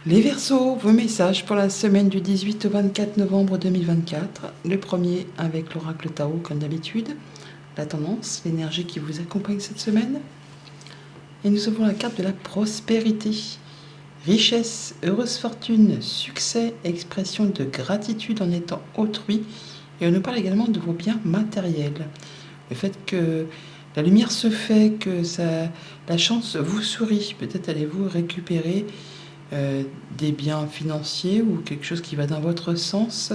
Les Verseaux, vos messages pour la semaine du 18 au 24 novembre 2024. Le premier avec l'oracle Tao comme d'habitude. La tendance, l'énergie qui vous accompagne cette semaine. Et nous avons la carte de la prospérité. Richesse, heureuse fortune, succès, expression de gratitude en étant autrui. Et on nous parle également de vos biens matériels. Le fait que la lumière se fait, que la chance vous sourit. Peut-être allez-vous récupérer des biens financiers ou quelque chose qui va dans votre sens,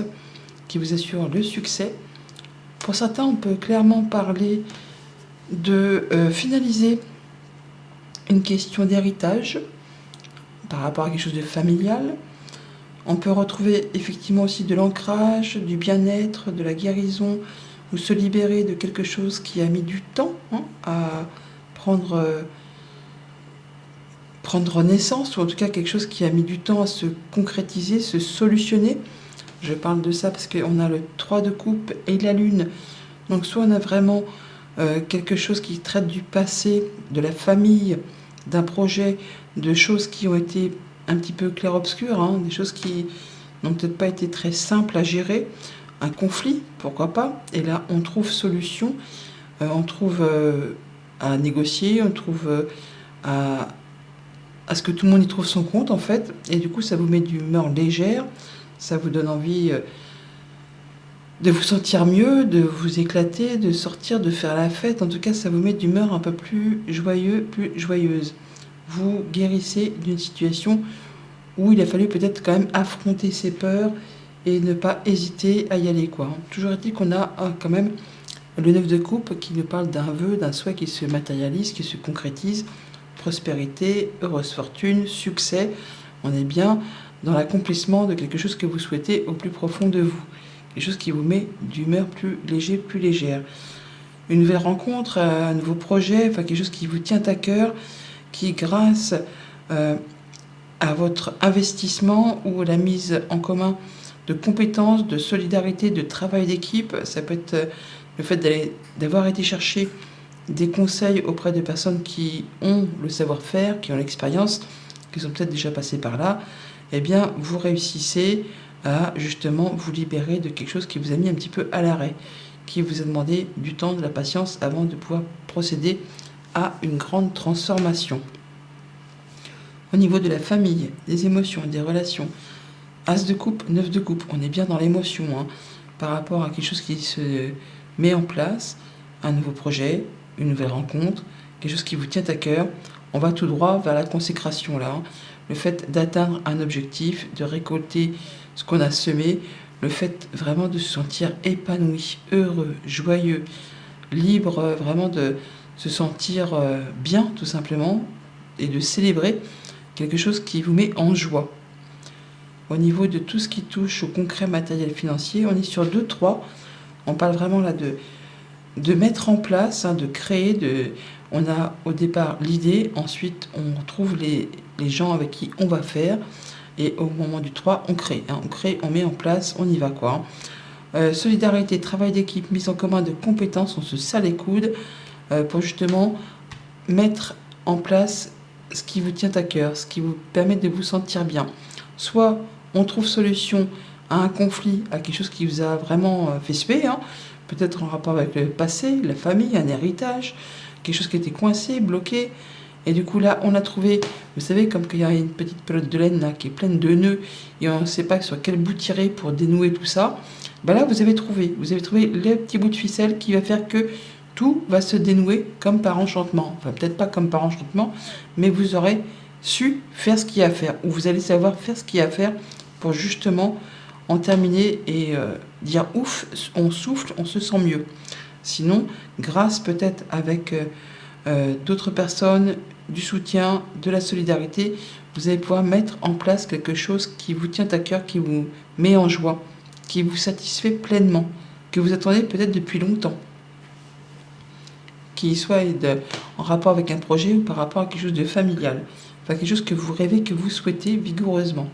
qui vous assure le succès. Pour certains, on peut clairement parler de finaliser une question d'héritage par rapport à quelque chose de familial. On peut retrouver effectivement aussi de l'ancrage, du bien-être, de la guérison, ou se libérer de quelque chose qui a mis du temps à prendre naissance, ou en tout cas quelque chose qui a mis du temps à se concrétiser, se solutionner. Je parle de ça parce qu'on a le 3 de coupe et la lune. Donc soit on a vraiment quelque chose qui traite du passé, de la famille, d'un projet, de choses qui ont été un petit peu clair-obscures, des choses qui n'ont peut-être pas été très simples à gérer, un conflit, pourquoi pas, et là on trouve solution, on trouve à négocier, on trouve à ce que tout le monde y trouve son compte en fait, et du coup ça vous met d'humeur légère, ça vous donne envie de vous sentir mieux, de vous éclater, de sortir, de faire la fête. En tout cas, ça vous met d'humeur un peu plus joyeuse. Vous guérissez d'une situation où il a fallu peut-être quand même affronter ses peurs et ne pas hésiter à y aller, quoi. Toujours est-il qu'on a quand même le 9 de coupe qui nous parle d'un vœu, d'un souhait qui se matérialise, qui se concrétise. Prospérité, heureuse fortune, succès. On est bien dans l'accomplissement de quelque chose que vous souhaitez au plus profond de vous. Quelque chose qui vous met d'humeur plus légère. Une nouvelle rencontre, un nouveau projet, enfin quelque chose qui vous tient à cœur, qui grâce à votre investissement ou à la mise en commun de compétences, de solidarité, de travail d'équipe, ça peut être le fait d'avoir été chercher des conseils auprès de personnes qui ont le savoir-faire, qui ont l'expérience, qui sont peut-être déjà passées par là, eh bien vous réussissez à justement vous libérer de quelque chose qui vous a mis un petit peu à l'arrêt, qui vous a demandé du temps, de la patience avant de pouvoir procéder à une grande transformation. Au niveau de la famille, des émotions, des relations, As de coupe, 9 de coupe, on est bien dans l'émotion par rapport à quelque chose qui se met en place, un nouveau projet, une nouvelle rencontre, quelque chose qui vous tient à cœur. On va tout droit vers la consécration là. Le fait d'atteindre un objectif, de récolter ce qu'on a semé, le fait vraiment de se sentir épanoui, heureux, joyeux, libre, vraiment de se sentir bien tout simplement et de célébrer quelque chose qui vous met en joie. Au niveau de tout ce qui touche au concret matériel financier, on est sur 2-3. On parle vraiment là de mettre en place, de créer, on a au départ l'idée, ensuite on trouve les gens avec qui on va faire, et au moment du 3, on crée, on met en place, on y va quoi. Solidarité, travail d'équipe, mise en commun de compétences, on se serre les coudes pour justement mettre en place ce qui vous tient à cœur, ce qui vous permet de vous sentir bien. Soit on trouve solution à un conflit, à quelque chose qui vous a vraiment fait suer, peut-être en rapport avec le passé, la famille, un héritage, quelque chose qui était coincé, bloqué. Et du coup là, on a trouvé, vous savez, comme qu'il y a une petite pelote de laine là, qui est pleine de nœuds, et on ne sait pas sur quel bout tirer pour dénouer tout ça. Là, vous avez trouvé le petit bout de ficelle qui va faire que tout va se dénouer comme par enchantement. Enfin, peut-être pas comme par enchantement, mais vous aurez su faire ce qu'il y a à faire, ou vous allez savoir faire ce qu'il y a à faire pour justement en terminer et dire ouf, on souffle, on se sent mieux. Sinon, grâce peut-être avec d'autres personnes, du soutien, de la solidarité, vous allez pouvoir mettre en place quelque chose qui vous tient à cœur, qui vous met en joie, qui vous satisfait pleinement, que vous attendez peut-être depuis longtemps, qui soit en rapport avec un projet ou par rapport à quelque chose de familial, enfin quelque chose que vous rêvez, que vous souhaitez vigoureusement.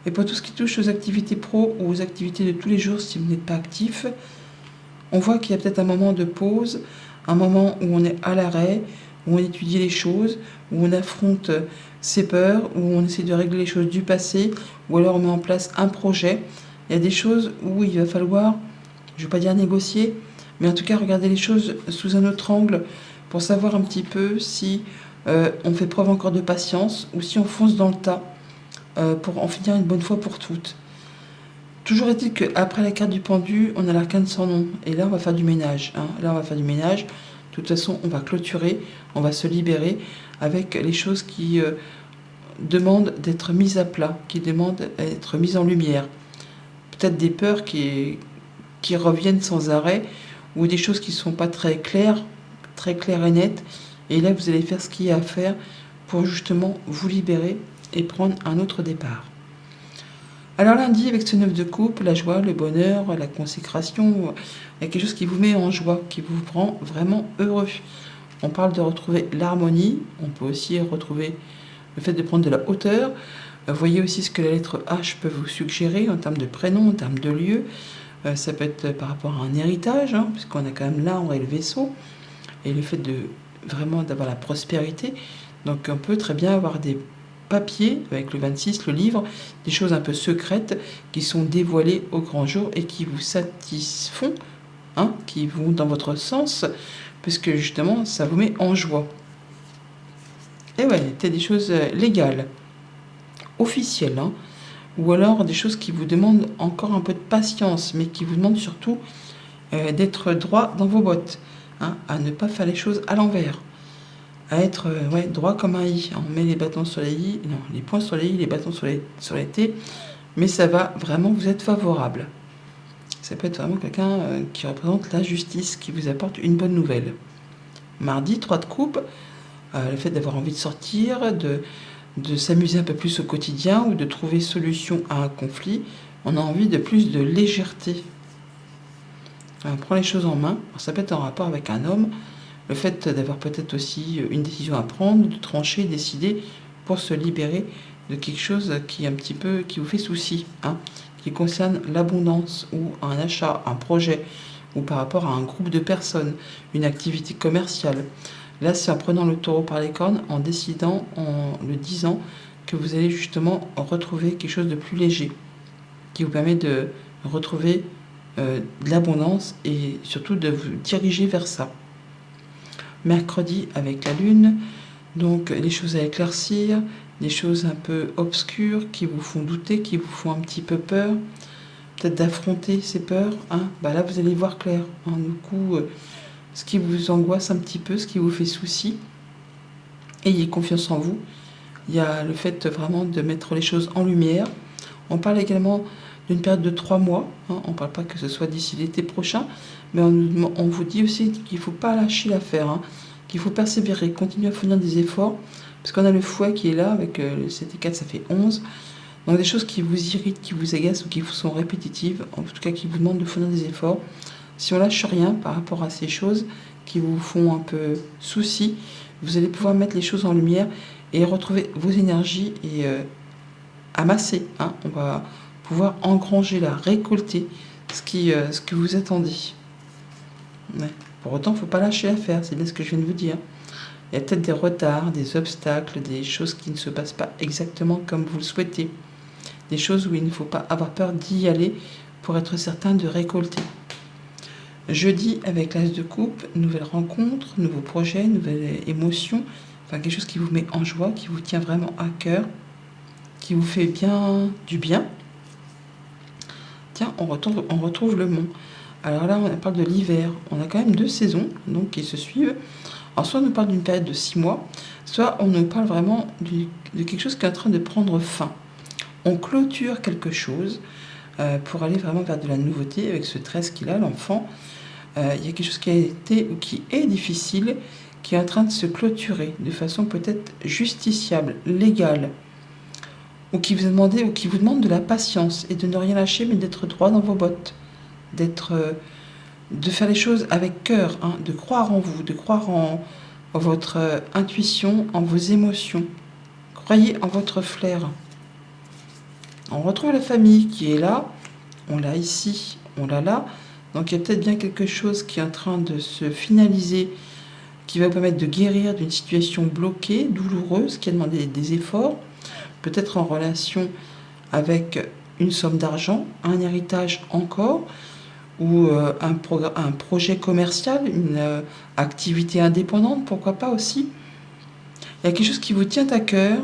Et pour tout ce qui touche aux activités pro ou aux activités de tous les jours, si vous n'êtes pas actif, on voit qu'il y a peut-être un moment de pause, un moment où on est à l'arrêt, où on étudie les choses, où on affronte ses peurs, où on essaie de régler les choses du passé, ou alors on met en place un projet. Il y a des choses où il va falloir, je ne vais pas dire négocier, mais en tout cas regarder les choses sous un autre angle pour savoir un petit peu si on fait preuve encore de patience ou si on fonce dans le tas pour en finir une bonne fois pour toutes. Toujours est-il qu'après la carte du pendu, on a l'arcane sans nom. Et là, on va faire du ménage. Là, on va faire du ménage. De toute façon, on va clôturer, on va se libérer avec les choses qui demandent d'être mises à plat, qui demandent d'être mises en lumière. Peut-être des peurs qui reviennent sans arrêt, ou des choses qui ne sont pas très claires et nettes. Et là, vous allez faire ce qu'il y a à faire pour justement vous libérer et prendre un autre départ. Alors lundi, avec ce 9 de coupe, la joie, le bonheur, la consécration, il y a quelque chose qui vous met en joie, qui vous rend vraiment heureux. On parle de retrouver l'harmonie, on peut aussi retrouver le fait de prendre de la hauteur. Voyez aussi ce que la lettre H peut vous suggérer en termes de prénom, en termes de lieu. Ça peut être par rapport à un héritage, puisqu'on a quand même l'arbre et le vaisseau, et le fait de vraiment d'avoir la prospérité. Donc on peut très bien avoir des papier, avec le 26, le livre, des choses un peu secrètes qui sont dévoilées au grand jour et qui vous satisfont, qui vont dans votre sens, puisque justement, ça vous met en joie. Et ouais, c'est des choses légales, officielles, ou alors des choses qui vous demandent encore un peu de patience, mais qui vous demandent surtout d'être droit dans vos bottes, à ne pas faire les choses à l'envers. À être droit comme un i. On met les bâtons sur les i, non, les points sur les i, les bâtons sur les t, mais ça va vraiment vous être favorable. Ça peut être vraiment quelqu'un qui représente la justice, qui vous apporte une bonne nouvelle. Mardi, 3 de coupe, le fait d'avoir envie de sortir, de s'amuser un peu plus au quotidien ou de trouver solution à un conflit. On a envie de plus de légèreté. On prend les choses en main. Alors, ça peut être en rapport avec un homme. Le fait d'avoir peut-être aussi une décision à prendre, de trancher, décider pour se libérer de quelque chose qui est un petit peu, qui vous fait souci, qui concerne l'abondance ou un achat, un projet, ou par rapport à un groupe de personnes, une activité commerciale. Là, c'est en prenant le taureau par les cornes, en décidant, en le disant, que vous allez justement retrouver quelque chose de plus léger, qui vous permet de retrouver de l'abondance et surtout de vous diriger vers ça. Mercredi avec la lune, donc les choses à éclaircir, des choses un peu obscures qui vous font douter, qui vous font un petit peu peur, peut-être d'affronter ces peurs. Là, vous allez voir clair. Du coup, ce qui vous angoisse un petit peu, ce qui vous fait souci, ayez confiance en vous. Il y a le fait vraiment de mettre les choses en lumière. On parle également d'une période de 3 mois. On ne parle pas que ce soit d'ici l'été prochain, mais on vous dit aussi qu'il ne faut pas lâcher l'affaire, qu'il faut persévérer, continuer à fournir des efforts, parce qu'on a le fouet qui est là, avec le 7 et 4, ça fait 11. Donc des choses qui vous irritent, qui vous agacent ou qui vous sont répétitives, en tout cas qui vous demandent de fournir des efforts. Si on lâche rien par rapport à ces choses qui vous font un peu souci, vous allez pouvoir mettre les choses en lumière et retrouver vos énergies et amasser. On va pouvoir engranger là, récolter ce que vous attendez. Ouais. Pour autant, il ne faut pas lâcher l'affaire, c'est bien ce que je viens de vous dire. Il y a peut-être des retards, des obstacles, des choses qui ne se passent pas exactement comme vous le souhaitez. Des choses où il ne faut pas avoir peur d'y aller pour être certain de récolter. Jeudi, avec l'as de coupe, nouvelle rencontre, nouveaux projets, nouvelles émotions, quelque chose qui vous met en joie, qui vous tient vraiment à cœur, qui vous fait du bien. Tiens, on retrouve le mont. Alors là, on parle de l'hiver. On a quand même 2 saisons donc, qui se suivent. Alors soit on nous parle d'une période de 6 mois, soit on nous parle vraiment de quelque chose qui est en train de prendre fin. On clôture quelque chose pour aller vraiment vers de la nouveauté avec ce 13 qu'il a, l'enfant. Il y a quelque chose qui a été ou qui est difficile, qui est en train de se clôturer de façon peut-être justiciable, légale, ou qui vous demande de la patience et de ne rien lâcher, mais d'être droit dans vos bottes, de faire les choses avec cœur, de croire en vous, de croire en votre intuition, en vos émotions. Croyez en votre flair. On retrouve la famille qui est là, on l'a ici, on l'a là. Donc il y a peut-être bien quelque chose qui est en train de se finaliser, qui va vous permettre de guérir d'une situation bloquée, douloureuse, qui a demandé des efforts, peut-être en relation avec une somme d'argent, un héritage encore, ou un projet commercial, une activité indépendante, pourquoi pas aussi. Il y a quelque chose qui vous tient à cœur,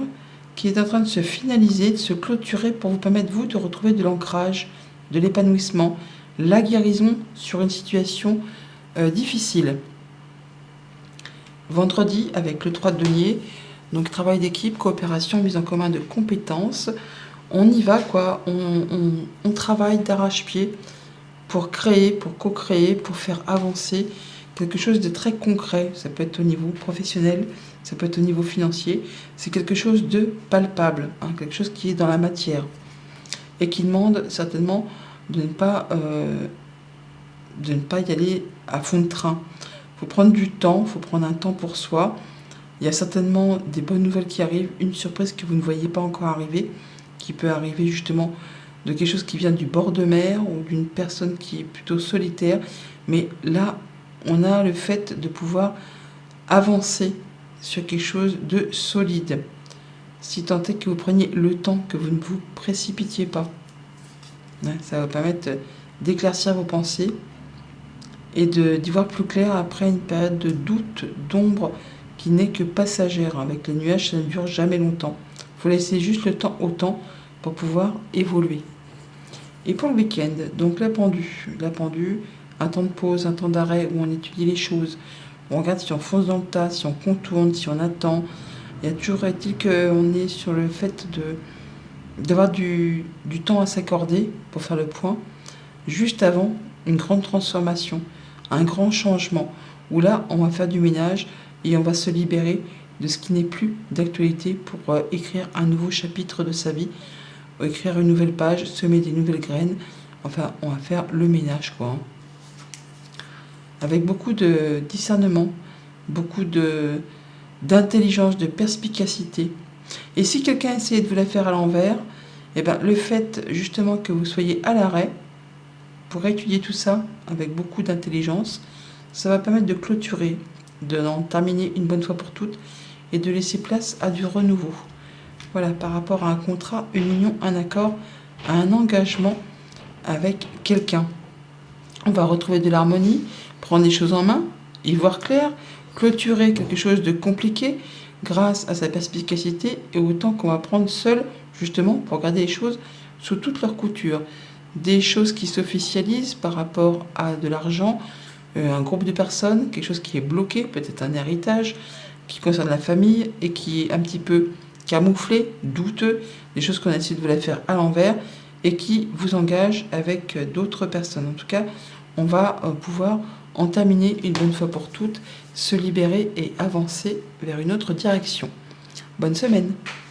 qui est en train de se finaliser, de se clôturer pour vous permettre, vous, de retrouver de l'ancrage, de l'épanouissement, la guérison sur une situation difficile. Vendredi, avec le 3 de denier, donc travail d'équipe, coopération, mise en commun de compétences. On y va, quoi. On travaille d'arrache-pied pour créer, pour co-créer, pour faire avancer quelque chose de très concret. Ça peut être au niveau professionnel, ça peut être au niveau financier. C'est quelque chose de palpable, hein, quelque chose qui est dans la matière et qui demande certainement de ne pas y aller à fond de train. Il faut prendre du temps, il faut prendre un temps pour soi. Il y a certainement des bonnes nouvelles qui arrivent, une surprise que vous ne voyez pas encore arriver, qui peut arriver justement de quelque chose qui vient du bord de mer ou d'une personne qui est plutôt solitaire. Mais là, on a le fait de pouvoir avancer sur quelque chose de solide. Si tant est que vous preniez le temps, que vous ne vous précipitiez pas. Ça va vous permettre d'éclaircir vos pensées et d'y voir plus clair après une période de doute, d'ombre qui n'est que passagère. Avec les nuages, ça ne dure jamais longtemps. Il faut laisser juste le temps au temps pour pouvoir évoluer. Et pour le week-end, donc la pendue, un temps de pause, un temps d'arrêt où on étudie les choses, on regarde si on fonce dans le tas, si on contourne, si on attend. Il y a toujours est-il qu'on est sur le fait d'avoir du temps à s'accorder pour faire le point, juste avant une grande transformation, un grand changement, où là, on va faire du ménage et on va se libérer de ce qui n'est plus d'actualité pour écrire un nouveau chapitre de sa vie, écrire une nouvelle page, semer des nouvelles graines. Enfin, on va faire le ménage, quoi. Avec beaucoup de discernement, beaucoup d'intelligence, de perspicacité. Et si quelqu'un essayait de vous la faire à l'envers, eh ben, le fait justement que vous soyez à l'arrêt pour étudier tout ça avec beaucoup d'intelligence, ça va permettre de clôturer, d'en terminer une bonne fois pour toutes et de laisser place à du renouveau. Voilà, par rapport à un contrat, une union, un accord, à un engagement avec quelqu'un. On va retrouver de l'harmonie, prendre les choses en main, y voir clair, clôturer quelque chose de compliqué grâce à sa perspicacité et au temps qu'on va prendre seul, justement, pour regarder les choses sous toute leur couture. Des choses qui s'officialisent par rapport à de l'argent, un groupe de personnes, quelque chose qui est bloqué, peut-être un héritage qui concerne la famille et qui est un petit peu camouflé, douteux, des choses qu'on a essayé de vous la faire à l'envers et qui vous engagent avec d'autres personnes. En tout cas, on va pouvoir en terminer une bonne fois pour toutes, se libérer et avancer vers une autre direction. Bonne semaine!